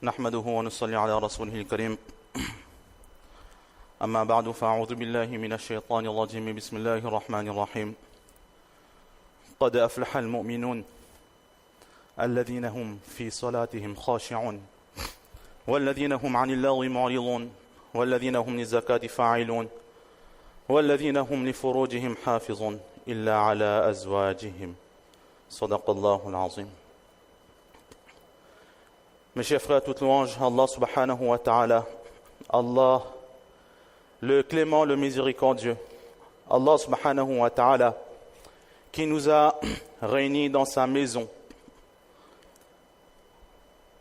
نحمده ونصلي على رسوله الكريم أما بعد فأعوذ بالله من الشيطان الرجيم بسم الله الرحمن الرحيم قد أفلح المؤمنون الذين هم في صلاتهم خاشعون والذين هم عن اللغو معرضون والذين هم للزكاة فاعلون والذين هم لفروجهم حافظون إلا على أزواجهم صدق الله العظيم. Mes chers frères, toute louange, Allah subhanahu wa ta'ala, Allah, le clément, le miséricordieux, Allah subhanahu wa ta'ala, qui nous a réunis dans sa maison.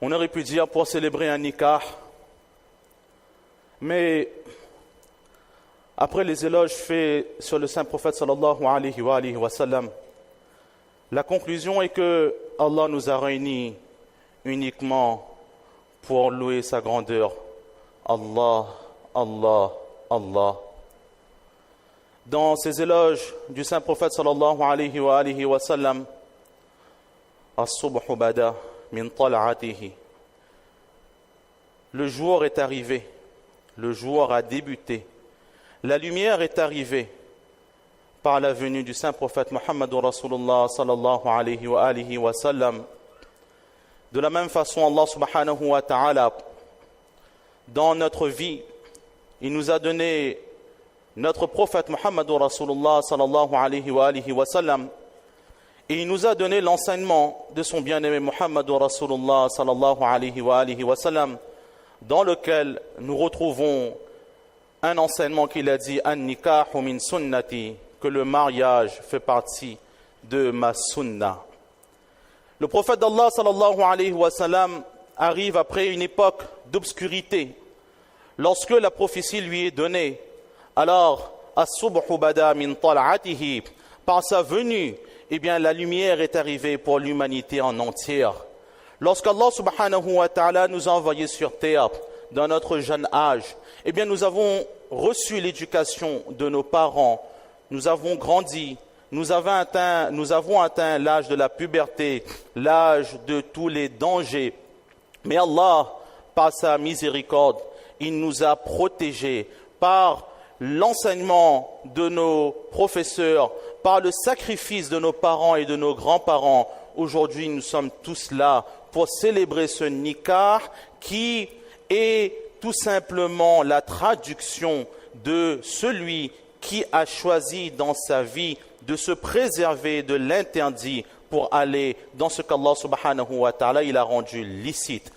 On aurait pu dire pour célébrer un nikah, mais après les éloges faits sur le saint prophète sallallahu alayhi wa sallam, la conclusion est que Allah nous a réunis uniquement pour louer sa grandeur. Allah, Allah, Allah. Dans ces éloges du saint prophète sallallahu alayhi wa sallam, As-subhu bada min tal'atihi. Le jour est arrivé, le jour a débuté, la lumière est arrivée par la venue du saint prophète Muhammad Rasulullah sallallahu alayhi wa sallam. De la même façon, Allah subhanahu wa ta'ala, dans notre vie, il nous a donné notre prophète Muhammad Rasulullah sallallahu alayhi wa sallam, et il nous a donné l'enseignement de son bien-aimé Muhammad Rasulullah sallallahu alayhi wa sallam, dans lequel nous retrouvons un enseignement qu'il a dit An-nikahu min sunnati, que le mariage fait partie de ma sunna. Le prophète d'Allah sallallahu alayhi wa sallam arrive après une époque d'obscurité. Lorsque la prophétie lui est donnée, alors as-subhu bada min tal'atihi, par sa venue, eh bien la lumière est arrivée pour l'humanité en entière. Lorsqu'Allah subhanahu wa ta'ala nous a envoyés sur terre dans notre jeune âge, eh bien nous avons reçu l'éducation de nos parents, nous avons grandi, nous avons atteint l'âge de la puberté, l'âge de tous les dangers. Mais Allah, par sa miséricorde, il nous a protégés par l'enseignement de nos professeurs, par le sacrifice de nos parents et de nos grands-parents. Aujourd'hui, nous sommes tous là pour célébrer ce nikah qui est tout simplement la traduction de celui qui a choisi dans sa vie de se préserver de l'interdit pour aller dans ce qu'Allah subhanahu wa ta'ala il a rendu licite.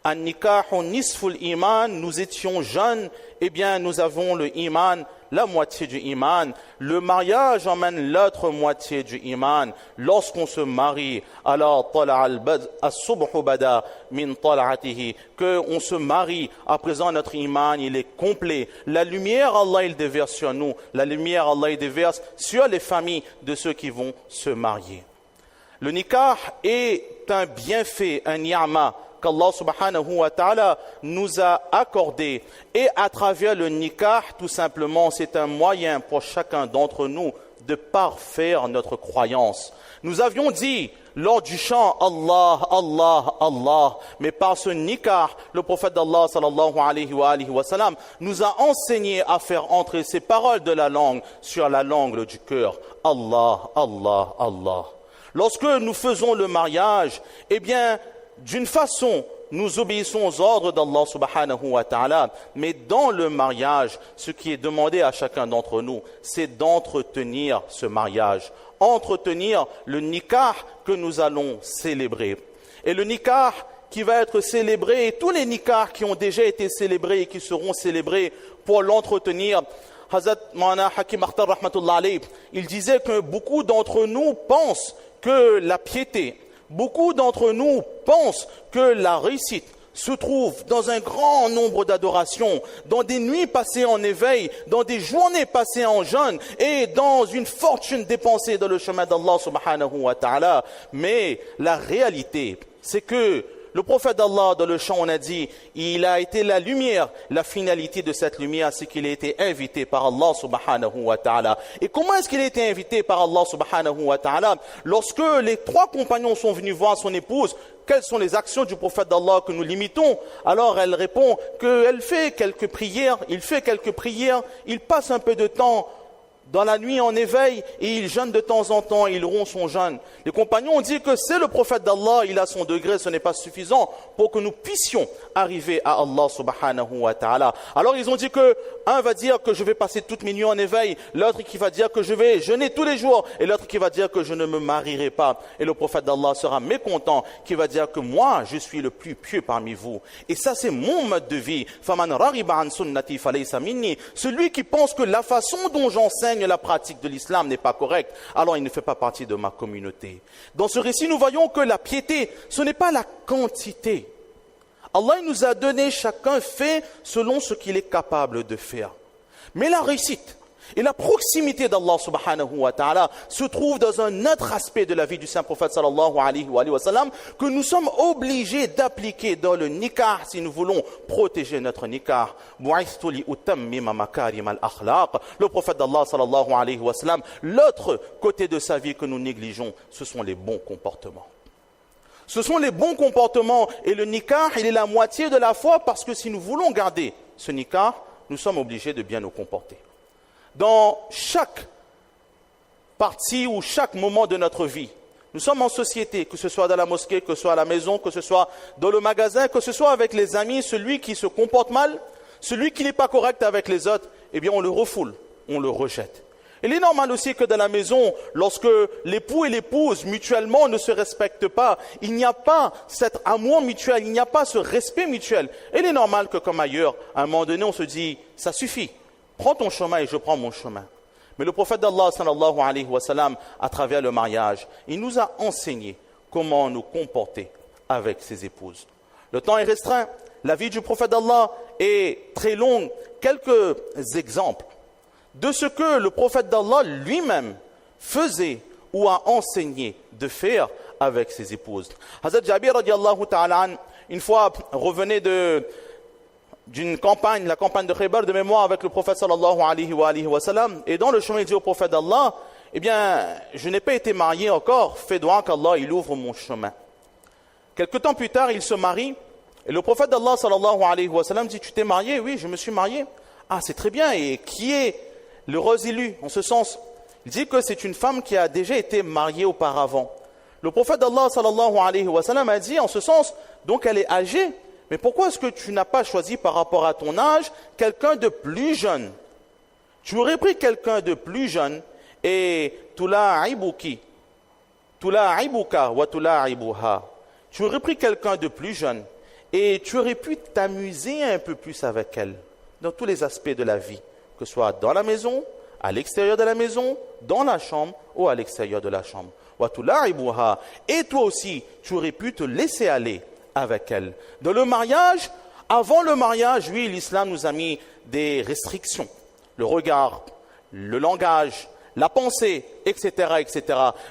An-nikahu nisful iman, nous étions jeunes, eh bien nous avons le iman, la moitié du iman. Le mariage emmène l'autre moitié du iman. Lorsqu'on se marie, alors as-subhu bada min tal'atihi, que on se marie, à présent notre iman il est complet. La lumière Allah il déverse sur nous, la lumière Allah il déverse sur les familles de ceux qui vont se marier. Le nikah est un bienfait, un ni'ma qu'Allah subhanahu wa ta'ala nous a accordé. Et à travers le nikah, tout simplement, c'est un moyen pour chacun d'entre nous de parfaire notre croyance. Nous avions dit lors du chant Allah, Allah, Allah, mais par ce nikah, le prophète d'Allah sallallahu alayhi wa sallam nous a enseigné à faire entrer ces paroles de la langue sur la langue du cœur. Allah, Allah, Allah. Lorsque nous faisons le mariage, eh bien, d'une façon, nous obéissons aux ordres d'Allah subhanahu wa ta'ala, mais dans le mariage, ce qui est demandé à chacun d'entre nous, c'est d'entretenir ce mariage, entretenir le nikah que nous allons célébrer. Et le nikah qui va être célébré, et tous les nikahs qui ont déjà été célébrés et qui seront célébrés pour l'entretenir, Hazrat Maulana Hakim Akhtar rahmatullah alayh, il disait que beaucoup d'entre nous pensent que la piété, beaucoup d'entre nous pensent que la réussite se trouve dans un grand nombre d'adorations, dans des nuits passées en éveil, dans des journées passées en jeûne et dans une fortune dépensée dans le chemin d'Allah subhanahu wa ta'ala. Mais la réalité, c'est que le prophète d'Allah, dans le chant, on a dit, il a été la lumière. La finalité de cette lumière, c'est qu'il a été invité par Allah subhanahu wa ta'ala. Et comment est-ce qu'il a été invité par Allah subhanahu wa ta'ala? Lorsque les trois compagnons sont venus voir son épouse, quelles sont les actions du prophète d'Allah que nous limitons? Alors elle répond qu'elle fait quelques prières, il fait quelques prières, il passe un peu de temps dans la nuit en éveil et il jeûne de temps en temps, il rompt son jeûne. Les compagnons ont dit que c'est le prophète d'Allah, il a son degré, ce n'est pas suffisant pour que nous puissions arriver à Allah subhanahu wa ta'ala. Alors ils ont dit que un va dire que je vais passer toutes mes nuits en éveil, l'autre qui va dire que je vais jeûner tous les jours et l'autre qui va dire que je ne me marierai pas. Et le prophète d'Allah sera mécontent, qui va dire que moi je suis le plus pieux parmi vous. Et ça c'est mon mode de vie. Faman raghiba an sunnati falaysa minni. Celui qui pense que la façon dont j'enseigne la pratique de l'islam n'est pas correcte, alors il ne fait pas partie de ma communauté. Dans ce récit, nous voyons que la piété, ce n'est pas la quantité. Allah nous a donné, chacun fait selon ce qu'il est capable de faire. Mais la réussite et la proximité d'Allah subhanahu wa ta'ala se trouve dans un autre aspect de la vie du saint prophète sallallahu alayhi wa sallam que nous sommes obligés d'appliquer dans le nikah si nous voulons protéger notre nikah. Le prophète d'Allah sallallahu alayhi wa sallam, l'autre côté de sa vie que nous négligeons, ce sont les bons comportements. Ce sont les bons comportements et le nikah, il est la moitié de la foi parce que si nous voulons garder ce nikah, nous sommes obligés de bien nous comporter. Dans chaque partie ou chaque moment de notre vie, nous sommes en société, que ce soit dans la mosquée, que ce soit à la maison, que ce soit dans le magasin, que ce soit avec les amis, celui qui se comporte mal, celui qui n'est pas correct avec les autres, eh bien on le refoule, on le rejette. Il est normal aussi que dans la maison, lorsque l'époux et l'épouse mutuellement ne se respectent pas, il n'y a pas cet amour mutuel, il n'y a pas ce respect mutuel. Il est normal que comme ailleurs, à un moment donné, on se dit, ça suffit. Prends ton chemin et je prends mon chemin. Mais le prophète d'Allah, sallallahu alayhi wa sallam, à travers le mariage, il nous a enseigné comment nous comporter avec ses épouses. Le temps est restreint, la vie du prophète d'Allah est très longue. Quelques exemples de ce que le prophète d'Allah lui-même faisait ou a enseigné de faire avec ses épouses. Hazrat Jabir radiallahu ta'ala, une fois revenait d'une campagne, la campagne de Khaybar de mémoire avec le prophète sallallahu alayhi wa sallam, et dans le chemin il dit au prophète d'Allah, eh bien, je n'ai pas été marié encore, fais dua qu'Allah il ouvre mon chemin. Quelque temps plus tard, il se marie, et le prophète d'Allah sallallahu alayhi wa sallam dit, tu t'es marié? Oui, je me suis marié. Ah, c'est très bien, et qui est l'heureuse élue en ce sens? Il dit que c'est une femme qui a déjà été mariée auparavant. Le prophète d'Allah sallallahu alayhi wa sallam a dit en ce sens, donc elle est âgée, mais pourquoi est-ce que tu n'as pas choisi par rapport à ton âge quelqu'un de plus jeune? Tu aurais pris quelqu'un de plus jeune et tulaibuka wa tulaibuha. Tu aurais pris quelqu'un de plus jeune et tu aurais pu t'amuser un peu plus avec elle dans tous les aspects de la vie, que ce soit dans la maison, à l'extérieur de la maison, dans la chambre ou à l'extérieur de la chambre. Wa tulaibuha. Et toi aussi, tu aurais pu te laisser aller avec elle. Dans le mariage, avant le mariage, oui, l'islam nous a mis des restrictions. Le regard, le langage, la pensée, etc., etc.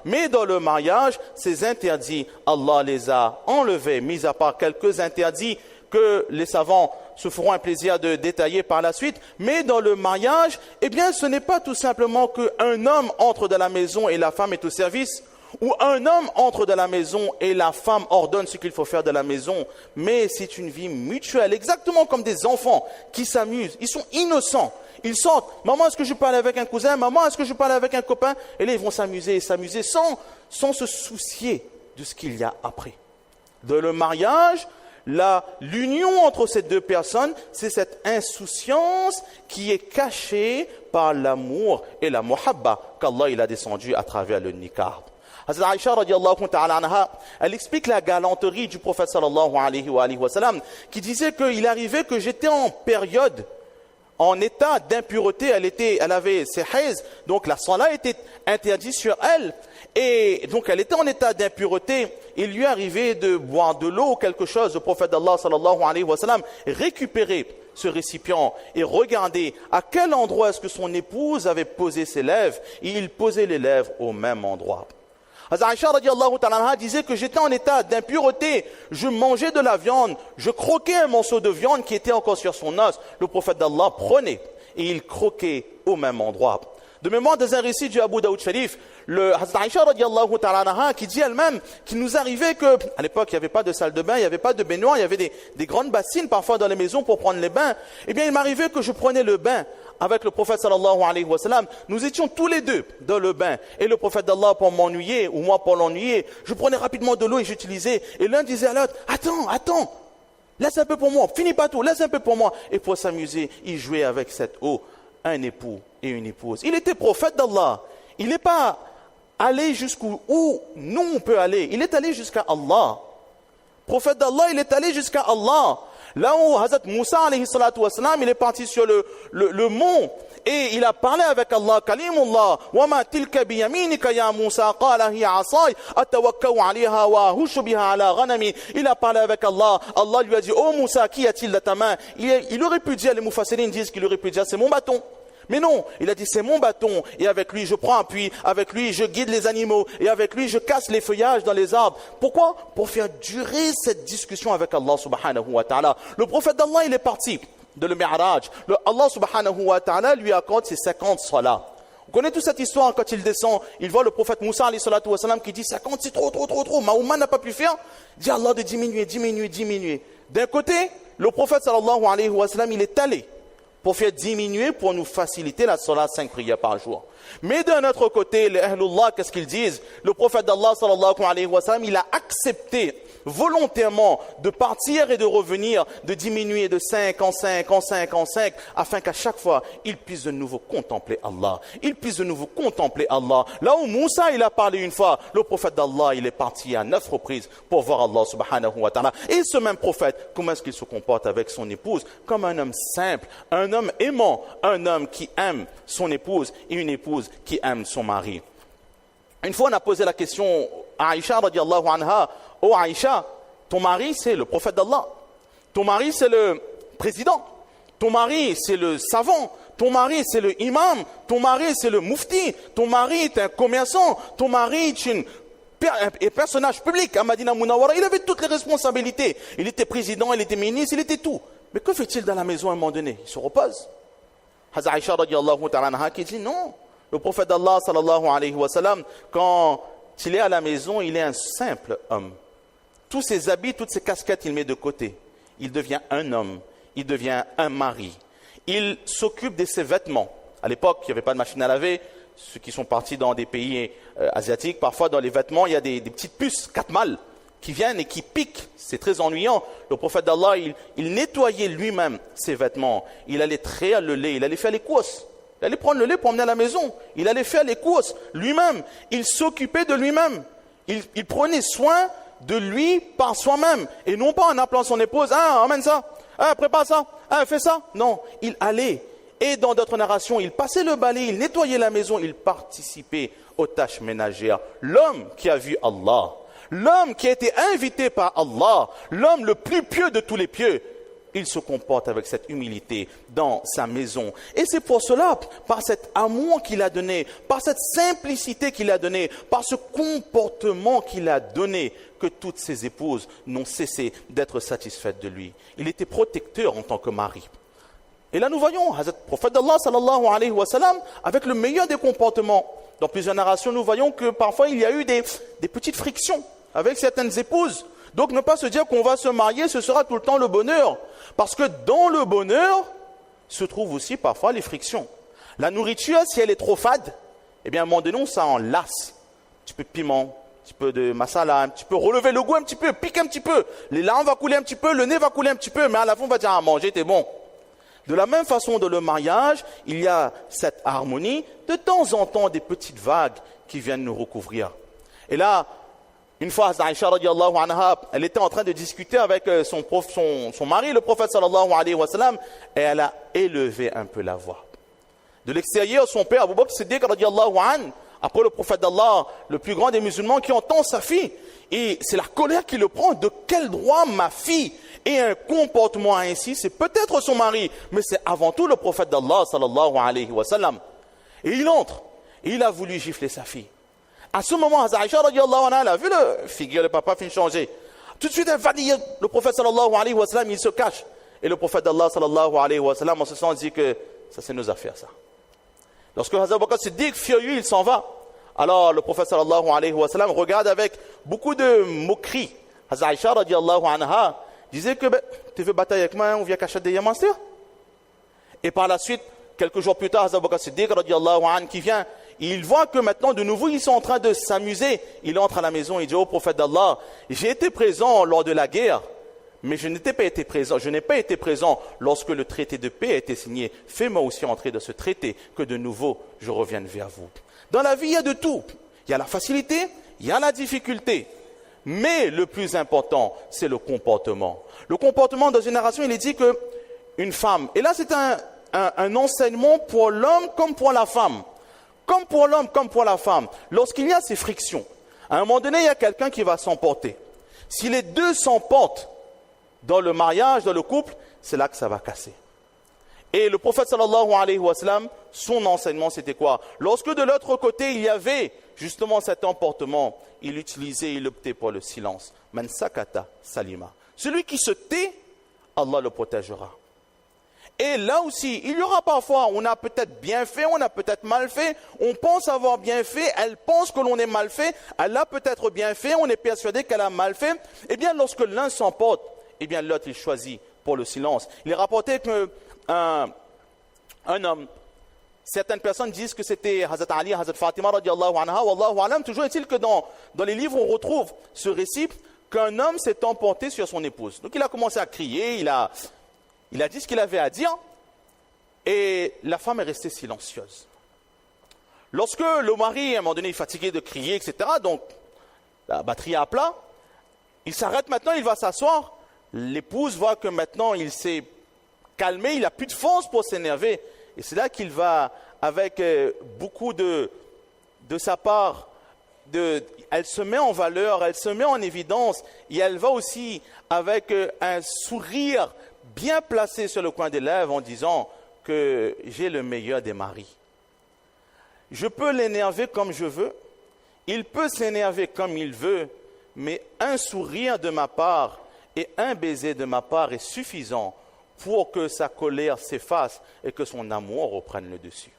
Mais dans le mariage, ces interdits, Allah les a enlevés, mis à part quelques interdits que les savants se feront un plaisir de détailler par la suite. Mais dans le mariage, eh bien, ce n'est pas tout simplement qu'un homme entre dans la maison et la femme est au service, ou un homme entre dans la maison et la femme ordonne ce qu'il faut faire de la maison, mais c'est une vie mutuelle, exactement comme des enfants qui s'amusent. Ils sont innocents. Ils sortent. Maman, est-ce que je parle avec un cousin? Maman, est-ce que je parle avec un copain? Et là, ils vont s'amuser sans se soucier de ce qu'il y a après. Dans le mariage, l'union entre ces deux personnes, c'est cette insouciance qui est cachée par l'amour et la muhabba qu'Allah il a descendu à travers le nikah. Hazrat Aïcha radiallahu ta'ala anha, elle explique la galanterie du prophète sallallahu alayhi wa sallam, qui disait qu'il arrivait que j'étais en période, en état d'impureté, elle avait ses haïs, donc la salat était interdite sur elle, et donc elle était en état d'impureté, il lui arrivait de boire de l'eau ou quelque chose, le prophète d'Allah sallallahu alayhi wa sallam récupérait ce récipient et regardait à quel endroit est-ce que son épouse avait posé ses lèvres, et il posait les lèvres au même endroit. Hazrat Aïcha radiallahu ta'ala disait que j'étais en état d'impureté, je mangeais de la viande, je croquais un morceau de viande qui était encore sur son os. Le prophète d'Allah prenait et il croquait au même endroit. De mémoire dans un récit du Abu Daoud Sharif, le Hazrat Aïcha radiallahu ta'ala anha qui dit elle-même qu'il nous arrivait que, à l'époque, il n'y avait pas de salle de bain, il n'y avait pas de baignoire, il y avait des grandes bassines parfois dans les maisons pour prendre les bains. Eh bien, il m'arrivait que je prenais le bain avec le prophète sallallahu alayhi wa sallam. Nous étions tous les deux dans le bain. Et le prophète d'Allah, pour m'ennuyer, ou moi pour l'ennuyer, je prenais rapidement de l'eau et j'utilisais. Et l'un disait à l'autre, attends, laisse un peu pour moi, finis pas tout, laisse un peu pour moi. Et pour s'amuser, il jouait avec cette eau, un époux et une épouse. Il était prophète d'Allah. Il n'est pas allé jusqu'où nous on peut aller. Il est allé jusqu'à Allah. Prophète d'Allah, il est allé jusqu'à Allah. Là où Hazrat Moussa alayhi salatu wassalam, il est parti sur le mont et il a parlé avec Allah. Kalimullah, wa ma tilka biyaminika ya Moussa, qala hiya asay, atawakkau alayha wa ahushu biha ala ghanami. Il a parlé avec Allah. Allah lui a dit, oh Moussa, qu'y a-t-il dans ta main? Il aurait pu dire, les mufassirines disent qu'il aurait pu dire, c'est mon bâton. Mais non, il a dit c'est mon bâton et avec lui je prends appui, avec lui je guide les animaux et avec lui je casse les feuillages dans les arbres. Pourquoi? Pour faire durer cette discussion avec Allah subhanahu wa ta'ala. Le prophète d'Allah il est parti de le Mi'raj. Allah subhanahu wa ta'ala lui accorde ses 50 salats. Vous connaissez toute cette histoire quand il descend, il voit le prophète Moussa alayhi salatu wa salam qui dit 50 c'est trop. Mahouma n'a pas pu faire. Dit Allah de diminuer. D'un côté, le prophète sallallahu alayhi wa sallam il est allé pour faire diminuer, pour nous faciliter la salat 5 prières par jour. Mais d'un autre côté, les Ahlullah, qu'est-ce qu'ils disent? Le prophète d'Allah, sallallahu alayhi wa sallam, il a accepté volontairement de partir et de revenir, de diminuer de 5 en 5, afin qu'à chaque fois, il puisse de nouveau contempler Allah. Là où Moussa, il a parlé une fois, le prophète d'Allah, il est parti à 9 reprises pour voir Allah subhanahu wa ta'ala. Et ce même prophète, comment est-ce qu'il se comporte avec son épouse? Comme un homme simple, un homme aimant, un homme qui aime son épouse et une épouse qui aime son mari. Une fois, on a posé la question à Aïcha radiallahu anha. Oh Aïcha, ton mari c'est le prophète d'Allah. Ton mari c'est le président. Ton mari c'est le savant. Ton mari c'est le imam. Ton mari c'est le mufti. Ton mari est un commerçant. Ton mari est un personnage public à Madina Munawwara. Il avait toutes les responsabilités. Il était président, il était ministre, il était tout. Mais que fait-il dans la maison à un moment donné? Il se repose. Hazrat Aïcha radiallahu ta'ala anha qui dit non. Le prophète d'Allah sallallahu alayhi wa sallam, quand il est à la maison, il est un simple homme. Tous ses habits, toutes ses casquettes, il met de côté. Il devient un homme. Il devient un mari. Il s'occupe de ses vêtements. À l'époque, il n'y avait pas de machine à laver. Ceux qui sont partis dans des pays asiatiques, parfois dans les vêtements, il y a des petites puces, 4 mâles, qui viennent et qui piquent. C'est très ennuyant. Le prophète d'Allah, il nettoyait lui-même ses vêtements. Il allait traire le lait. Il allait faire les courses. Il allait prendre le lait pour emmener à la maison. Il allait faire les courses lui-même. Il s'occupait de lui-même. Il prenait soin de lui par soi-même. Et non pas en appelant son épouse. Ah, emmène ça. Ah, prépare ça. Ah, fais ça. Non, il allait. Et dans d'autres narrations, il passait le balai, il nettoyait la maison, il participait aux tâches ménagères. L'homme qui a vu Allah, l'homme qui a été invité par Allah, l'homme le plus pieux de tous les pieux, il se comporte avec cette humilité dans sa maison. Et c'est pour cela, par cet amour qu'il a donné, par cette simplicité qu'il a donnée, par ce comportement qu'il a donné, que toutes ses épouses n'ont cessé d'être satisfaites de lui. Il était protecteur en tant que mari. Et là nous voyons, Hazrat prophète d'Allah sallallahu alayhi wa sallam, avec le meilleur des comportements. Dans plusieurs narrations, nous voyons que parfois il y a eu des petites frictions avec certaines épouses. Donc ne pas se dire qu'on va se marier, ce sera tout le temps le bonheur. Parce que dans le bonheur se trouvent aussi parfois les frictions. La nourriture, si elle est trop fade, eh bien à un moment donné, ça en lasse. Un petit peu de piment, un petit peu de masala, un petit peu relever le goût un petit peu, piquer un petit peu. Les larmes vont couler un petit peu, le nez va couler un petit peu, mais à la fin on va dire à manger, t'es bon. De la même façon, dans le mariage, il y a cette harmonie, de temps en temps des petites vagues qui viennent nous recouvrir. Et là, une fois, Aïcha radiallahu anha, elle était en train de discuter avec son mari, le prophète sallallahu alayhi wa sallam, et elle a élevé un peu la voix. De l'extérieur, son père, Abu Bakr Siddiq radiallahu anhu, après le prophète d'Allah, le plus grand des musulmans, qui entend sa fille, et c'est la colère qui le prend. De quel droit ma fille ait un comportement ainsi? C'est peut-être son mari, mais c'est avant tout le prophète d'Allah sallallahu alayhi wa sallam. Et il entre, et il a voulu gifler sa fille. À ce moment, Aïcha radiallahu anha, elle a vu le figure, le papa fin changer. Tout de suite, elle va dire, le prophète sallallahu alayhi wa sallam, il se cache. Et le prophète d'Allah sallallahu alayhi wa sallam, en ce sens, dit que ça c'est nos affaires, ça. Lorsque Hazrat Abu Bakr Siddiq, furieux, il s'en va. Alors le prophète sallallahu alayhi wa sallam regarde avec beaucoup de moquerie. Hazrat Aïcha radiallahu anha disait que tu veux batailler avec moi, on vient cacher des diamants. Et par la suite, quelques jours plus tard, Hazrat Abu Bakr Siddiq radiallahu anhu qui vient, il voit que maintenant de nouveau ils sont en train de s'amuser. Il entre à la maison, il dit au prophète d'Allah, j'ai été présent lors de la guerre, mais je n'ai pas été présent lorsque le traité de paix a été signé. Fais-moi aussi entrer dans ce traité, que de nouveau je revienne vers vous. Dans la vie, il y a de tout. Il y a la facilité, il y a la difficulté. Mais le plus important, c'est le comportement. Le comportement dans une narration, il est dit qu'une femme, et là c'est un enseignement pour l'homme comme pour la femme. Comme pour l'homme, comme pour la femme. Lorsqu'il y a ces frictions, à un moment donné, il y a quelqu'un qui va s'emporter. Si les deux s'emportent dans le mariage, dans le couple, c'est là que ça va casser. Et le prophète sallallahu alayhi wa sallam, son enseignement c'était quoi? Lorsque de l'autre côté il y avait justement cet emportement, il optait pour le silence. Man sakata salima. Celui qui se tait, Allah le protégera. Et là aussi, il y aura parfois, on a peut-être bien fait, on a peut-être mal fait, on pense avoir bien fait, elle pense que l'on est mal fait, elle a peut-être bien fait, on est persuadé qu'elle a mal fait. Eh bien, lorsque l'un s'emporte, eh bien l'autre il choisit pour le silence. Il est rapporté qu'un homme, certaines personnes disent que c'était Hazrat Ali, Hazrat Fatima radiallahu anha, wallahu alam. Toujours est-il que dans les livres on retrouve ce récit qu'un homme s'est emporté sur son épouse. Donc il a commencé à crier, il a dit ce qu'il avait à dire et la femme est restée silencieuse. Lorsque le mari, à un moment donné, est fatigué de crier, etc., donc la batterie est à plat, il s'arrête maintenant, il va s'asseoir. L'épouse voit que maintenant il s'est calmé, il n'a plus de force pour s'énerver. Et c'est là qu'il va, avec beaucoup de sa part, elle se met en valeur, elle se met en évidence, et elle va aussi avec un sourire bien placé sur le coin des lèvres en disant que j'ai le meilleur des maris. Je peux l'énerver comme je veux, il peut s'énerver comme il veut, mais un sourire de ma part et un baiser de ma part est suffisant pour que sa colère s'efface et que son amour reprenne le dessus.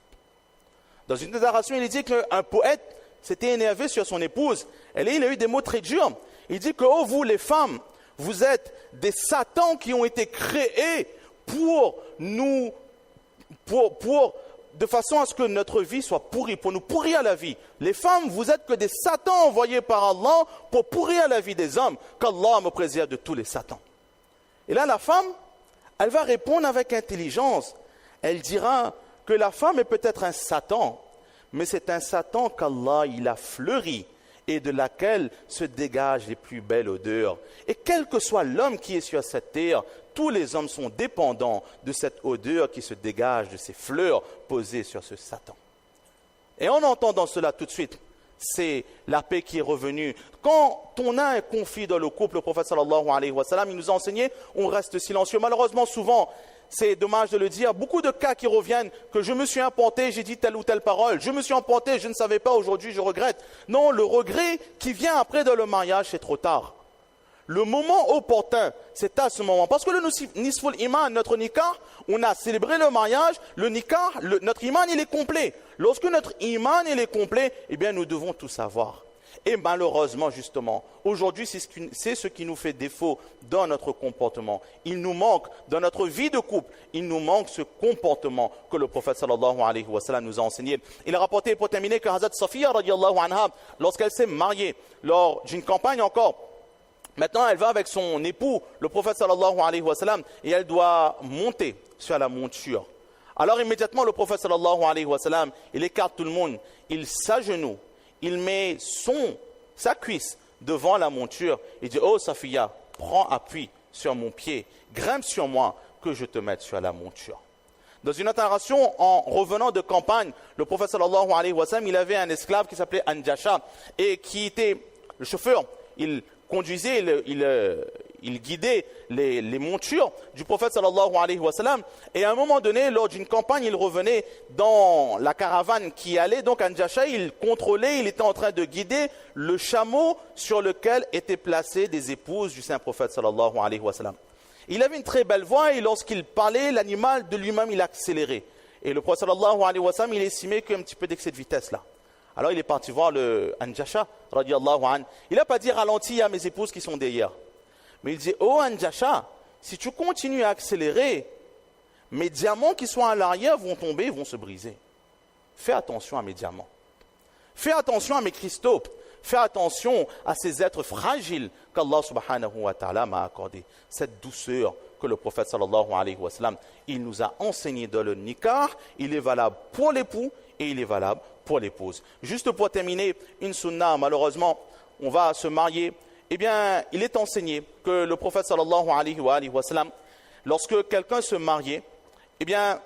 Dans une déclaration, il dit qu'un poète s'était énervé sur son épouse. Et il a eu des mots très durs. Il dit que, oh, vous les femmes, vous êtes des satans qui ont été créés de façon à ce que notre vie soit pourrie, pour nous pourrir la vie. Les femmes, vous êtes que des satans envoyés par Allah pour pourrir la vie des hommes, qu'Allah me préserve de tous les satans. Et là, la femme, elle va répondre avec intelligence. Elle dira que la femme est peut-être un Satan, mais c'est un Satan qu'Allah il a fleuri et de laquelle se dégagent les plus belles odeurs. Et quel que soit l'homme qui est sur cette terre, tous les hommes sont dépendants de cette odeur qui se dégage de ces fleurs posées sur ce Satan. Et en entendant cela tout de suite, c'est la paix qui est revenue. Quand on a un conflit dans le couple, le prophète sallallahu alayhi wa sallam, il nous a enseigné, on reste silencieux. Malheureusement, souvent, c'est dommage de le dire, beaucoup de cas qui reviennent, que je me suis emporté, j'ai dit telle ou telle parole, je me suis emporté, je ne savais pas, aujourd'hui je regrette. Non, le regret qui vient après dans le mariage, c'est trop tard. Le moment opportun, c'est à ce moment. Parce que le nisful iman, notre nikah, on a célébré le mariage, le nikah, notre iman, il est complet. Lorsque notre iman, il est complet, eh bien, nous devons tout savoir. Et malheureusement, justement, aujourd'hui, c'est ce qui nous fait défaut dans notre comportement. Il nous manque, dans notre vie de couple, il nous manque ce comportement que le prophète sallallahu alayhi wa sallam nous a enseigné. Il a rapporté, pour terminer, que Hazrat Safiya radiallahu anha, lorsqu'elle s'est mariée, lors d'une campagne encore, maintenant, elle va avec son époux, le prophète sallallahu alayhi wa sallam, et elle doit monter sur la monture. Alors immédiatement, le prophète sallallahu alayhi wa sallam, il écarte tout le monde, il s'agenouille, il met sa cuisse devant la monture, il dit, oh Safiya, prends appui sur mon pied, grimpe sur moi, que je te mette sur la monture. Dans une autre narration, en revenant de campagne, le prophète sallallahu alayhi wa sallam, il avait un esclave qui s'appelait Anjasha, et qui était le chauffeur, il conduisait, il guidait les montures du prophète sallallahu alayhi wa sallam. Et à un moment donné, lors d'une campagne, il revenait dans la caravane qui allait. Donc Anjasha, il contrôlait, il était en train de guider le chameau sur lequel étaient placées des épouses du saint prophète sallallahu alayhi wa sallam. Il avait une très belle voix et lorsqu'il parlait, l'animal de lui-même, il accélérait. Et le prophète sallallahu alayhi wa sallam, il estimait qu'un petit peu d'excès de vitesse là. Alors il est parti voir le Anjasha, radiyallahu anhu. Il n'a pas dit ralentis à mes épouses qui sont derrière. Mais il dit, oh Anjasha, si tu continues à accélérer, mes diamants qui sont à l'arrière vont tomber, vont se briser. Fais attention à mes diamants. Fais attention à mes cristaux. Fais attention à ces êtres fragiles qu'Allah subhanahu wa ta'ala m'a accordé. Cette douceur que le prophète sallallahu alayhi wa sallam, il nous a enseigné dans le nikah, il est valable pour l'époux et il est valable pour l'épouse. Juste pour terminer, une sunna, malheureusement, on va se marier. Eh bien, il est enseigné que le prophète sallallahu alayhi wa sallam, lorsque quelqu'un se mariait, eh bien,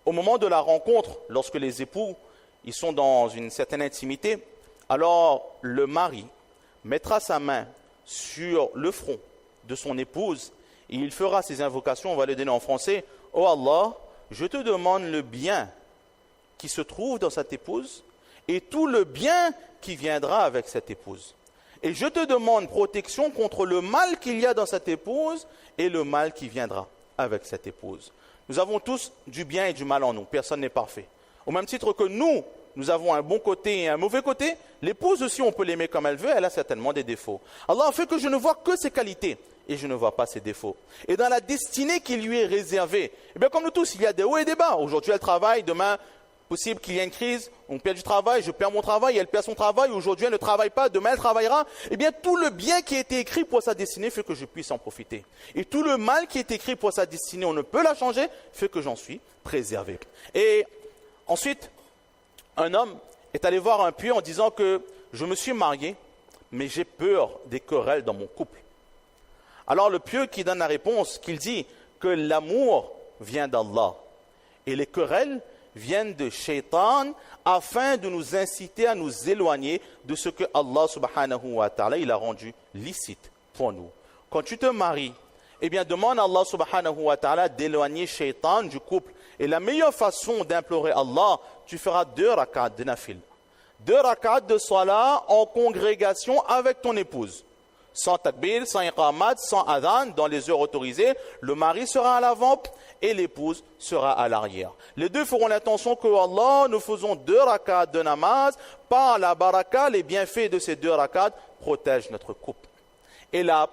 au moment de la rencontre, lorsque les époux, ils sont dans une certaine intimité, alors le mari mettra sa main sur le front de son épouse et il fera ses invocations, on va le donner en français. « Oh Allah, je te demande le bien qui se trouve dans cette épouse et tout le bien qui viendra avec cette épouse. Et je te demande protection contre le mal qu'il y a dans cette épouse et le mal qui viendra avec cette épouse. » Nous avons tous du bien et du mal en nous, personne n'est parfait. Au même titre que nous avons un bon côté et un mauvais côté, l'épouse aussi, on peut l'aimer comme elle veut, elle a certainement des défauts. Allah a fait que je ne vois que ses qualités et je ne vois pas ses défauts. Et dans la destinée qui lui est réservée, eh bien comme nous tous, il y a des hauts et des bas. Aujourd'hui, elle travaille, demain, possible qu'il y ait une crise, on perd du travail, je perds mon travail, elle perd son travail, aujourd'hui elle ne travaille pas, demain elle travaillera. Eh bien tout le bien qui a été écrit pour sa destinée fait que je puisse en profiter. Et tout le mal qui est écrit pour sa destinée, on ne peut la changer, fait que j'en suis préservé. Et ensuite, un homme est allé voir un puits en disant que je me suis marié, mais j'ai peur des querelles dans mon couple. Alors le pieux qui donne la réponse, qu'il dit que l'amour vient d'Allah et les querelles viennent de Shaitan afin de nous inciter à nous éloigner de ce que Allah subhanahu wa ta'ala il a rendu licite pour nous. Quand tu te maries, eh bien demande à Allah subhanahu wa ta'ala d'éloigner Shaitan du couple. Et la meilleure façon d'implorer Allah, tu feras 2 rak'at de nafil. 2 rak'at de salat en congrégation avec ton épouse. Sans takbir, sans iqamat, sans adhan, dans les heures autorisées. Le mari sera à l'avant et l'épouse sera à l'arrière. Les deux feront l'intention que Allah, nous faisons 2 rak'at de namaz. Par la baraka, les bienfaits de ces 2 rak'at protègent notre couple. Et là,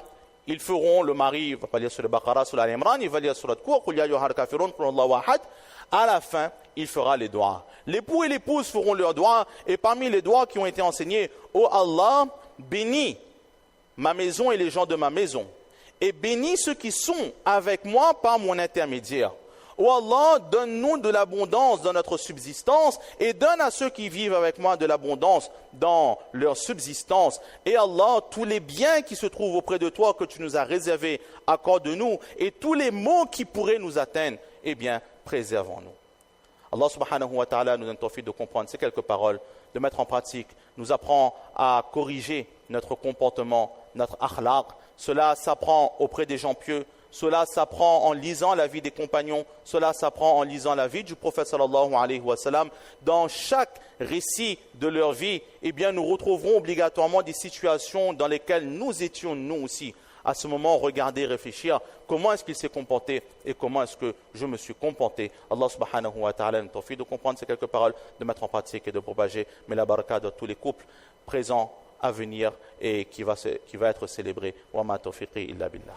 ils feront, le mari va pas lire sur le Baqarah, sur l'Al-Imran, il va lire sur le cours, Qul ya ayyuhal kafirun, qul Allahu ahad. À la fin, il fera les doigts. L'époux et l'épouse feront leurs doigts, et parmi les doigts qui ont été enseignés, ô Allah, bénis ma maison et les gens de ma maison, et bénis ceux qui sont avec moi par mon intermédiaire. Ô Allah, donne-nous de l'abondance dans notre subsistance et donne à ceux qui vivent avec moi de l'abondance dans leur subsistance. Et Allah, tous les biens qui se trouvent auprès de toi que tu nous as réservés, accorde-nous. Et tous les maux qui pourraient nous atteindre, eh bien, préservons-nous. Allah subhanahu wa ta'ala nous donne tawfiq de comprendre ces quelques paroles, de mettre en pratique, nous apprend à corriger notre comportement, notre akhlaq. Cela s'apprend auprès des gens pieux. Cela s'apprend en lisant la vie des compagnons, cela s'apprend en lisant la vie du prophète sallallahu alayhi wa sallam. Dans chaque récit de leur vie, eh bien, nous retrouverons obligatoirement des situations dans lesquelles nous étions nous aussi. À ce moment, regarder, réfléchir, comment est-ce qu'il s'est comporté et comment est-ce que je me suis comporté. Allah subhanahu wa ta'ala nous tawfiq de comprendre ces quelques paroles, de mettre en pratique et de propager. Mais la baraka de tous les couples présents, à venir et qui va être célébré. Wa ma tawfiqi illa billah.